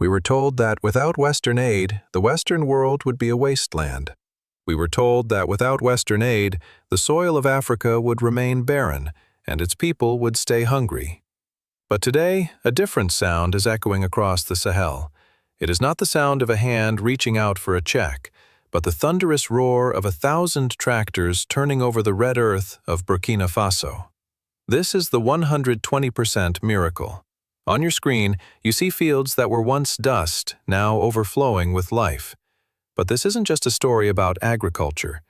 We were told that without Western aid, the Western world would be a wasteland. We were told that without Western aid, the soil of Africa would remain barren, and its people would stay hungry. But today, a different sound is echoing across the Sahel. It is not the sound of a hand reaching out for a check, but the thunderous roar of 1,000 tractors turning over the red earth of Burkina Faso. This is the 120% miracle. On your screen, you see fields that were once dust, now overflowing with life. But this isn't just a story about agriculture.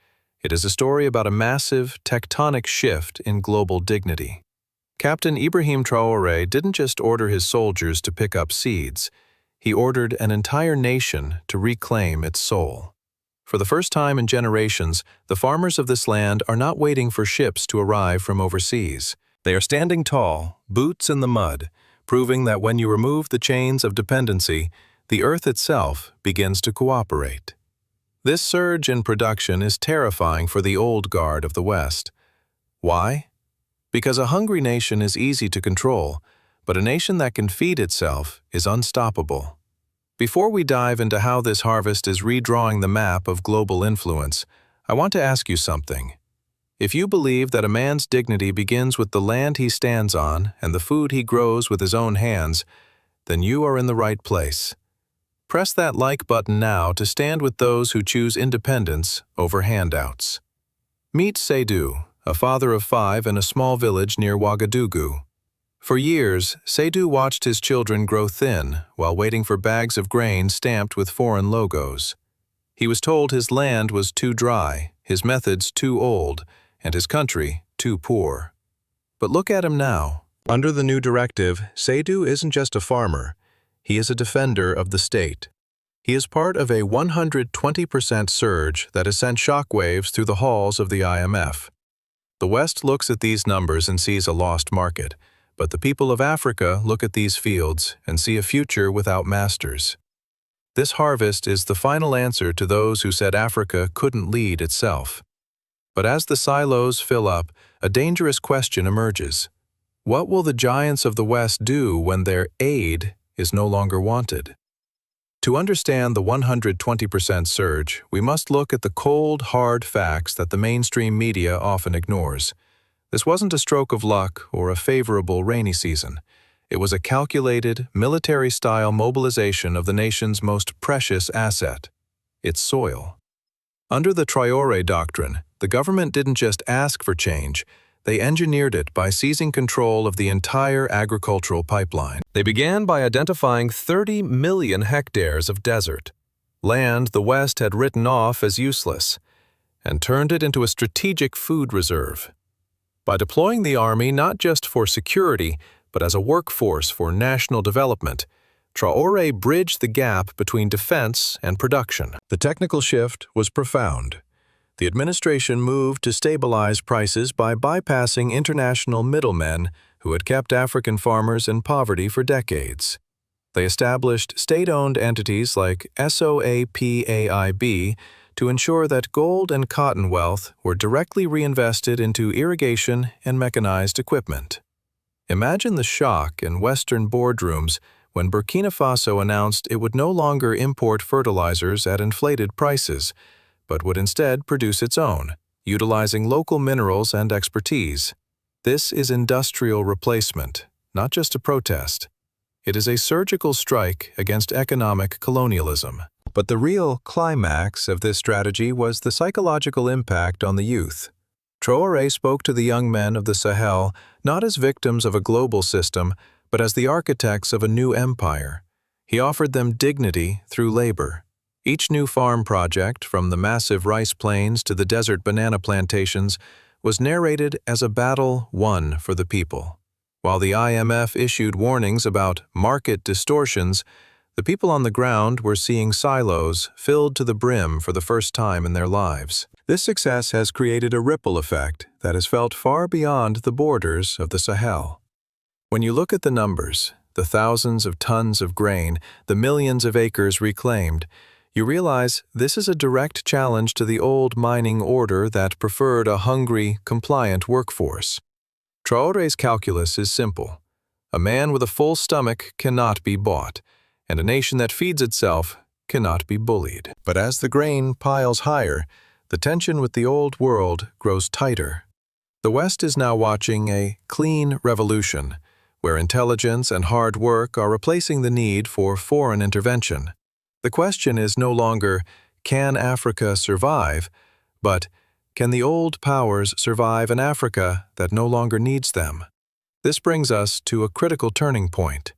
It is a story about a massive, tectonic shift in global dignity. Captain Ibrahim Traoré didn't just order his soldiers to pick up seeds. He ordered an entire nation to reclaim its soul. For the first time in generations, the farmers of this land are not waiting for ships to arrive from overseas. They are standing tall, boots in the mud, proving that when you remove the chains of dependency, the earth itself begins to cooperate. This surge in production is terrifying for the old guard of the West. Why? Because a hungry nation is easy to control, but a nation that can feed itself is unstoppable. Before we dive into how this harvest is redrawing the map of global influence, I want to ask you something. If you believe that a man's dignity begins with the land he stands on and the food he grows with his own hands, then you are in the right place. Press that like button now to stand with those who choose independence over handouts. Meet Seydou, a father of 5 in a small village near Ouagadougou. For years, Seydou watched his children grow thin while waiting for bags of grain stamped with foreign logos. He was told his land was too dry, his methods too old, and his country too poor. But look at him now. Under the new directive, Seydou isn't just a farmer. He is a defender of the state. He is part of a 120% surge that has sent shockwaves through the halls of the IMF. The West looks at these numbers and sees a lost market, but the people of Africa look at these fields and see a future without masters. This harvest is the final answer to those who said Africa couldn't lead itself. But as the silos fill up, a dangerous question emerges. What will the giants of the West do when their aid is no longer wanted? To understand the 120% surge, we must look at the cold, hard facts that the mainstream media often ignores. This wasn't a stroke of luck or a favorable rainy season. It was a calculated, military-style mobilization of the nation's most precious asset, its soil. Under the Traore doctrine, the government didn't just ask for change, they engineered it by seizing control of the entire agricultural pipeline. They began by identifying 30 million hectares of desert, land the West had written off as useless, and turned it into a strategic food reserve. By deploying the army not just for security, but as a workforce for national development, Traore bridged the gap between defense and production. The technical shift was profound. The administration moved to stabilize prices by bypassing international middlemen who had kept African farmers in poverty for decades. They established state-owned entities like SOAPAIB to ensure that gold and cotton wealth were directly reinvested into irrigation and mechanized equipment. Imagine the shock in Western boardrooms when Burkina Faso announced it would no longer import fertilizers at inflated prices, but would instead produce its own, utilizing local minerals and expertise. This is industrial replacement, not just a protest. It is a surgical strike against economic colonialism. But the real climax of this strategy was the psychological impact on the youth. Traoré spoke to the young men of the Sahel not as victims of a global system, but as the architects of a new empire. He offered them dignity through labor. Each new farm project, from the massive rice plains to the desert banana plantations, was narrated as a battle won for the people. While the IMF issued warnings about market distortions, the people on the ground were seeing silos filled to the brim for the first time in their lives. This success has created a ripple effect that is felt far beyond the borders of the Sahel. When you look at the numbers, the thousands of tons of grain, the millions of acres reclaimed, you realize this is a direct challenge to the old mining order that preferred a hungry, compliant workforce. Traoré's calculus is simple. A man with a full stomach cannot be bought, and a nation that feeds itself cannot be bullied. But as the grain piles higher, the tension with the old world grows tighter. The West is now watching a clean revolution, where intelligence and hard work are replacing the need for foreign intervention. The question is no longer, can Africa survive, but can the old powers survive an Africa that no longer needs them? This brings us to a critical turning point.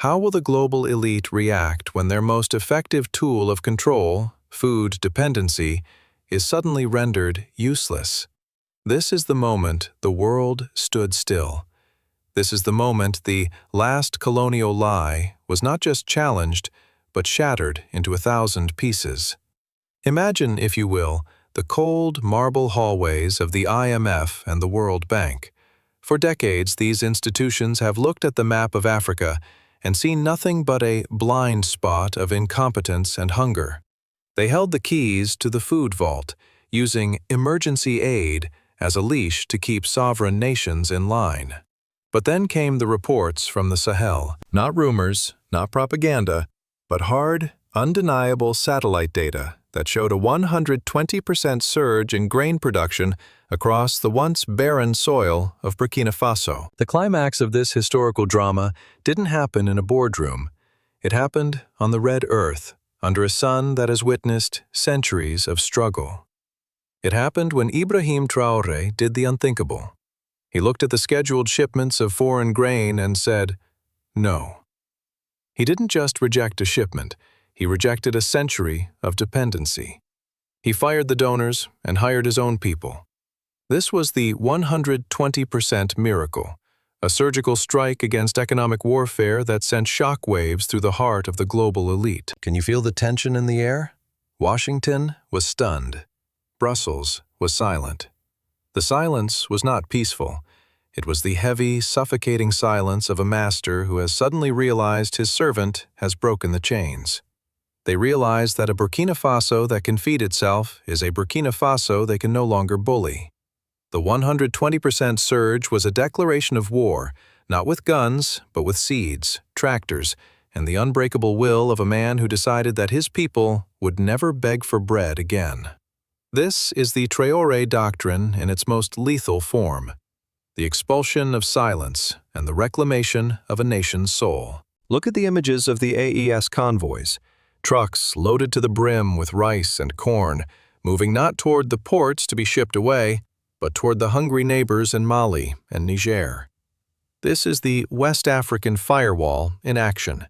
How will the global elite react when their most effective tool of control, food dependency, is suddenly rendered useless? This is the moment the world stood still. This is the moment the last colonial lie was not just challenged, but shattered into 1,000 pieces. Imagine, if you will, the cold marble hallways of the IMF and the World Bank. For decades, these institutions have looked at the map of Africa and seen nothing but a blind spot of incompetence and hunger. They held the keys to the food vault, using emergency aid as a leash to keep sovereign nations in line. But then came the reports from the Sahel. Not rumors, not propaganda, but hard, undeniable satellite data that showed a 120% surge in grain production across the once barren soil of Burkina Faso. The climax of this historical drama didn't happen in a boardroom. It happened on the red earth, under a sun that has witnessed centuries of struggle. It happened when Ibrahim Traoré did the unthinkable. He looked at the scheduled shipments of foreign grain and said, no. He didn't just reject a shipment, he rejected a century of dependency. He fired the donors and hired his own people. This was the 120% miracle, a surgical strike against economic warfare that sent shockwaves through the heart of the global elite. Can you feel the tension in the air? Washington was stunned. Brussels was silent. The silence was not peaceful. It was the heavy, suffocating silence of a master who has suddenly realized his servant has broken the chains. They realize that a Burkina Faso that can feed itself is a Burkina Faso they can no longer bully. The 120% surge was a declaration of war, not with guns, but with seeds, tractors, and the unbreakable will of a man who decided that his people would never beg for bread again. This is the Traore doctrine in its most lethal form, the expulsion of silence and the reclamation of a nation's soul. Look at the images of the AES convoys. Trucks loaded to the brim with rice and corn, moving not toward the ports to be shipped away, but toward the hungry neighbors in Mali and Niger. This is the West African firewall in action.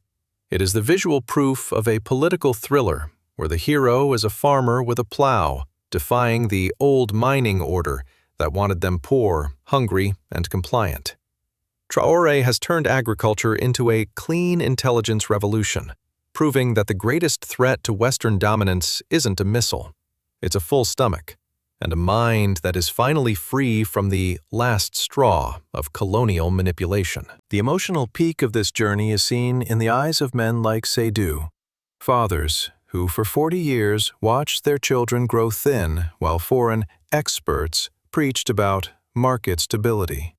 It is the visual proof of a political thriller, where the hero is a farmer with a plow, defying the old mining order that wanted them poor, hungry, and compliant. Traore has turned agriculture into a clean intelligence revolution, proving that the greatest threat to Western dominance isn't a missile. It's a full stomach, and a mind that is finally free from the last straw of colonial manipulation. The emotional peak of this journey is seen in the eyes of men like Seydou, fathers who for 40 years watched their children grow thin while foreign experts preached about market stability.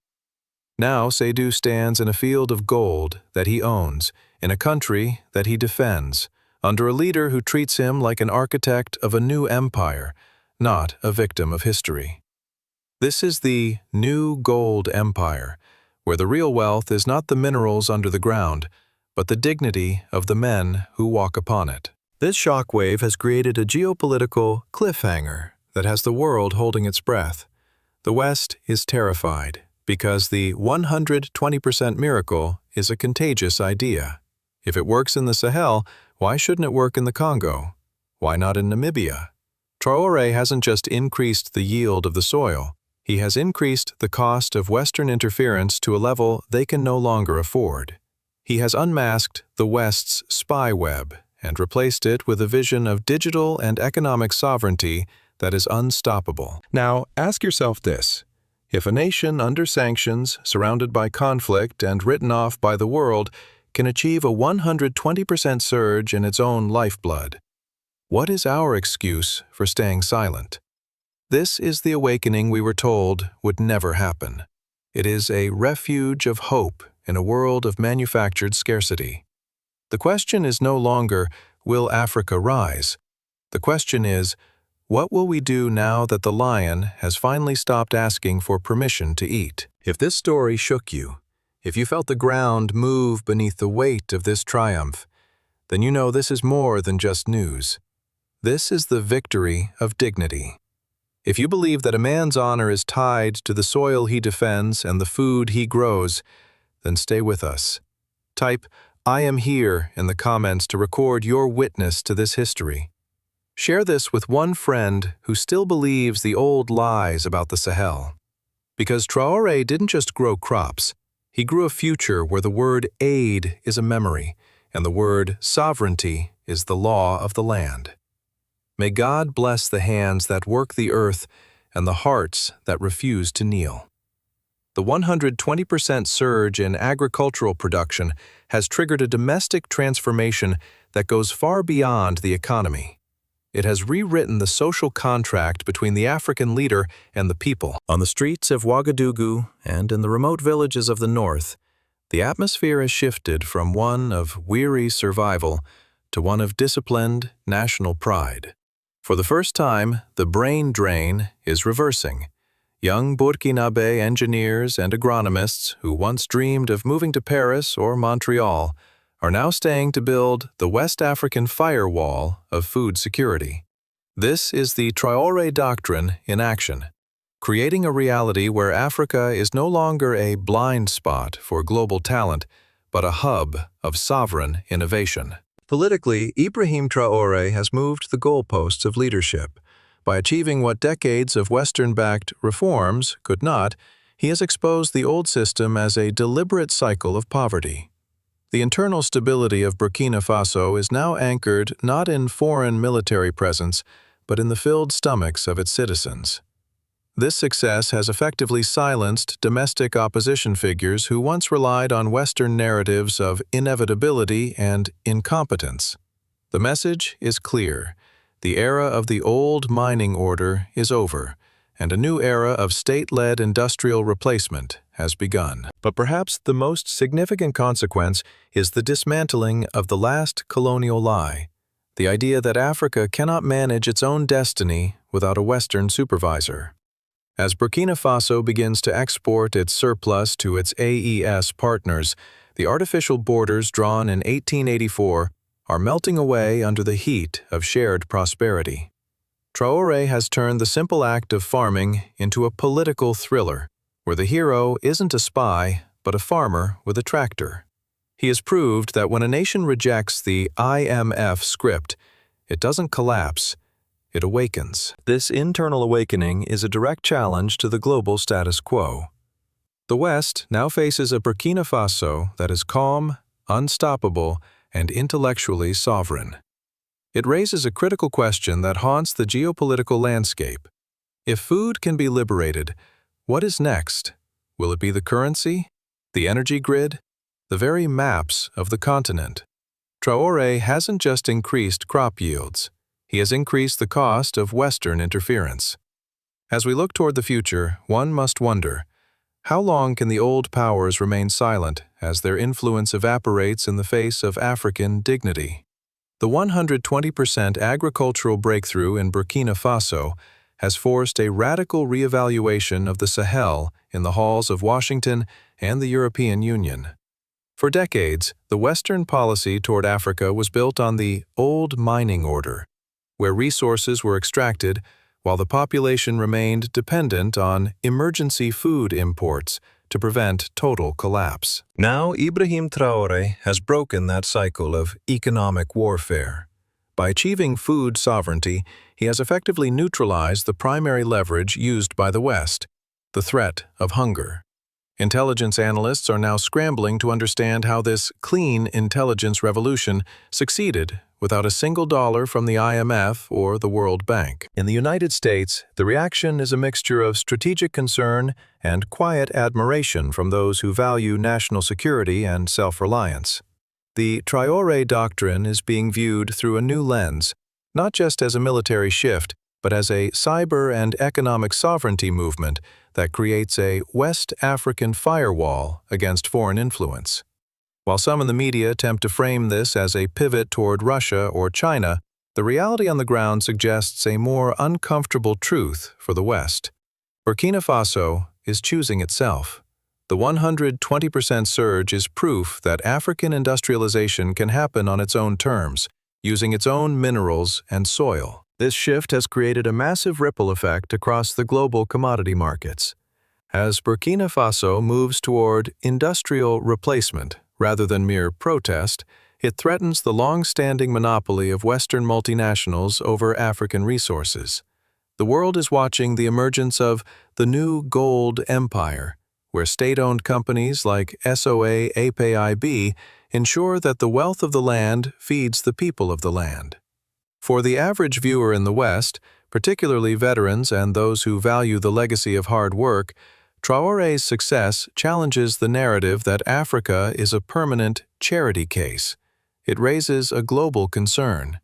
Now Seydou stands in a field of gold that he owns, in a country that he defends, under a leader who treats him like an architect of a new empire, not a victim of history. This is the new gold empire, where the real wealth is not the minerals under the ground, but the dignity of the men who walk upon it. This shockwave has created a geopolitical cliffhanger that has the world holding its breath. The West is terrified because the 120% miracle is a contagious idea. If it works in the Sahel, why shouldn't it work in the Congo? Why not in Namibia? Traore hasn't just increased the yield of the soil, he has increased the cost of Western interference to a level they can no longer afford. He has unmasked the West's spy web and replaced it with a vision of digital and economic sovereignty that is unstoppable. Now, ask yourself this. If a nation under sanctions, surrounded by conflict and written off by the world, can achieve a 120% surge in its own lifeblood, what is our excuse for staying silent? This is the awakening we were told would never happen. It is a refuge of hope in a world of manufactured scarcity. The question is no longer, will Africa rise? The question is, what will we do now that the lion has finally stopped asking for permission to eat? If this story shook you, if you felt the ground move beneath the weight of this triumph, then you know this is more than just news. This is the victory of dignity. If you believe that a man's honor is tied to the soil he defends and the food he grows, then stay with us. Type, "I am here" in the comments to record your witness to this history. Share this with one friend who still believes the old lies about the Sahel. Because Traore didn't just grow crops, he grew a future where the word aid is a memory, and the word sovereignty is the law of the land. May God bless the hands that work the earth and the hearts that refuse to kneel. The 120% surge in agricultural production has triggered a domestic transformation that goes far beyond the economy. It has rewritten the social contract between the African leader and the people. On the streets of Ouagadougou and in the remote villages of the north, the atmosphere has shifted from one of weary survival to one of disciplined national pride. For the first time, the brain drain is reversing. Young Burkinabe engineers and agronomists who once dreamed of moving to Paris or Montreal are now staying to build the West African firewall of food security. This is the Traore doctrine in action, creating a reality where Africa is no longer a blind spot for global talent, but a hub of sovereign innovation. Politically, Ibrahim Traoré has moved the goalposts of leadership. By achieving what decades of Western-backed reforms could not, he has exposed the old system as a deliberate cycle of poverty. The internal stability of Burkina Faso is now anchored not in foreign military presence, but in the filled stomachs of its citizens. This success has effectively silenced domestic opposition figures who once relied on Western narratives of inevitability and incompetence. The message is clear. The era of the old mining order is over, and a new era of state-led industrial replacement has begun. But perhaps the most significant consequence is the dismantling of the last colonial lie, the idea that Africa cannot manage its own destiny without a Western supervisor. As Burkina Faso begins to export its surplus to its AES partners, the artificial borders drawn in 1884 are melting away under the heat of shared prosperity. Traoré has turned the simple act of farming into a political thriller, where the hero isn't a spy, but a farmer with a tractor. He has proved that when a nation rejects the IMF script, it doesn't collapse, it awakens. This internal awakening is a direct challenge to the global status quo. The West now faces a Burkina Faso that is calm, unstoppable, and intellectually sovereign. It raises a critical question that haunts the geopolitical landscape. If food can be liberated, what is next? Will it be the currency, the energy grid, the very maps of the continent? Traoré hasn't just increased crop yields. He has increased the cost of Western interference. As we look toward the future, one must wonder, how long can the old powers remain silent as their influence evaporates in the face of African dignity? The 120% agricultural breakthrough in Burkina Faso has forced a radical reevaluation of the Sahel in the halls of Washington and the European Union. For decades, the Western policy toward Africa was built on the old mining order, where resources were extracted while the population remained dependent on emergency food imports to prevent total collapse. Now, Ibrahim Traoré has broken that cycle of economic warfare. By achieving food sovereignty, he has effectively neutralized the primary leverage used by the West, the threat of hunger. Intelligence analysts are now scrambling to understand how this clean intelligence revolution succeeded without a single dollar from the IMF or the World Bank. In the United States, the reaction is a mixture of strategic concern and quiet admiration from those who value national security and self-reliance. The Traore doctrine is being viewed through a new lens, not just as a military shift, but as a cyber and economic sovereignty movement that creates a West African firewall against foreign influence. While some in the media attempt to frame this as a pivot toward Russia or China, the reality on the ground suggests a more uncomfortable truth for the West. Burkina Faso is choosing itself. The 120% surge is proof that African industrialization can happen on its own terms, using its own minerals and soil. This shift has created a massive ripple effect across the global commodity markets. As Burkina Faso moves toward industrial replacement rather than mere protest, it threatens the long-standing monopoly of Western multinationals over African resources. The world is watching the emergence of the new gold empire, where state-owned companies like SOA APIB ensure that the wealth of the land feeds the people of the land. For the average viewer in the West, particularly veterans and those who value the legacy of hard work, Traore's success challenges the narrative that Africa is a permanent charity case. It raises a global concern.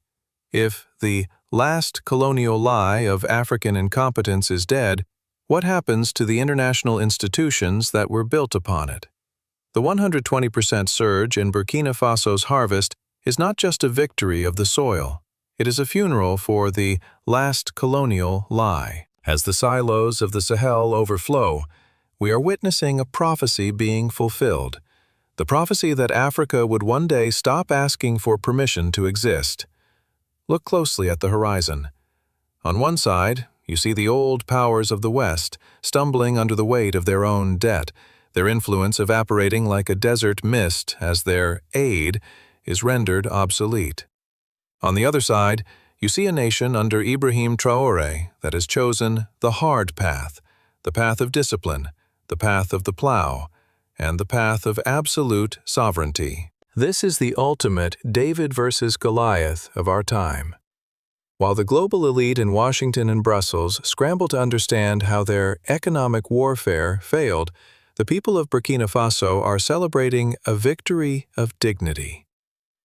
If the last colonial lie of African incompetence is dead, what happens to the international institutions that were built upon it? The 120% surge in Burkina Faso's harvest is not just a victory of the soil. It is a funeral for the last colonial lie. As the silos of the Sahel overflow, we are witnessing a prophecy being fulfilled. The prophecy that Africa would one day stop asking for permission to exist. Look closely at the horizon. On one side, you see the old powers of the West stumbling under the weight of their own debt, their influence evaporating like a desert mist as their aid is rendered obsolete. On the other side, you see a nation under Ibrahim Traoré that has chosen the hard path, the path of discipline, the path of the plow, and the path of absolute sovereignty. This is the ultimate David versus Goliath of our time. While the global elite in Washington and Brussels scramble to understand how their economic warfare failed, the people of Burkina Faso are celebrating a victory of dignity.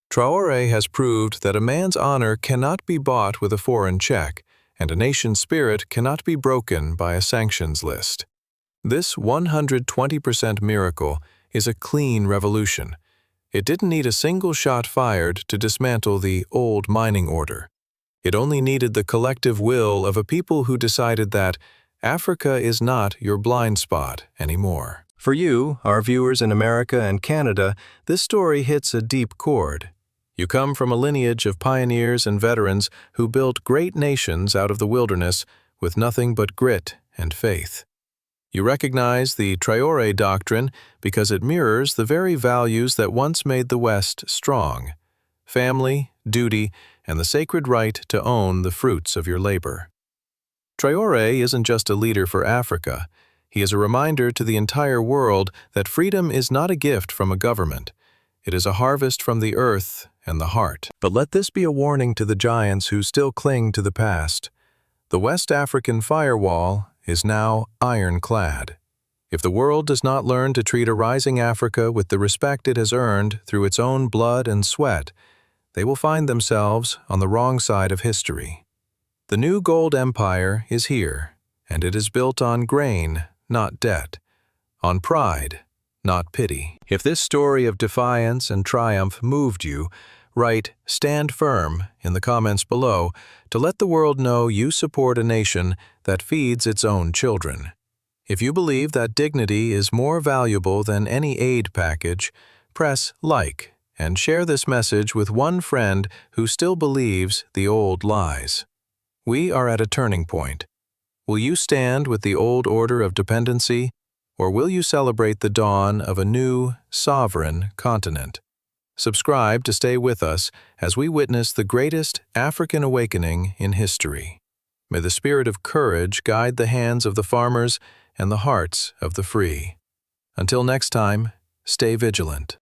Traoré has proved that a man's honor cannot be bought with a foreign check, and a nation's spirit cannot be broken by a sanctions list. This 120% miracle is a clean revolution. It didn't need a single shot fired to dismantle the old mining order. It only needed the collective will of a people who decided that Africa is not your blind spot anymore. For you, our viewers in America and Canada, this story hits a deep chord. You come from a lineage of pioneers and veterans who built great nations out of the wilderness with nothing but grit and faith. You recognize the Traore doctrine because it mirrors the very values that once made the West strong: family, duty, and the sacred right to own the fruits of your labor. Traore isn't just a leader for Africa. He is a reminder to the entire world that freedom is not a gift from a government. It is a harvest from the earth and the heart. But let this be a warning to the giants who still cling to the past. The West African firewall is now ironclad. If the world does not learn to treat a rising Africa with the respect it has earned through its own blood and sweat, they will find themselves on the wrong side of history. The new gold empire is here, and it is built on grain, not debt, on pride, not pity. If this story of defiance and triumph moved you, write "Stand Firm" in the comments below to let the world know you support a nation that feeds its own children. If you believe that dignity is more valuable than any aid package, press like and share this message with one friend who still believes the old lies. We are at a turning point. Will you stand with the old order of dependency, or will you celebrate the dawn of a new, sovereign continent? Subscribe to stay with us as we witness the greatest African awakening in history. May the spirit of courage guide the hands of the farmers and the hearts of the free. Until next time, stay vigilant.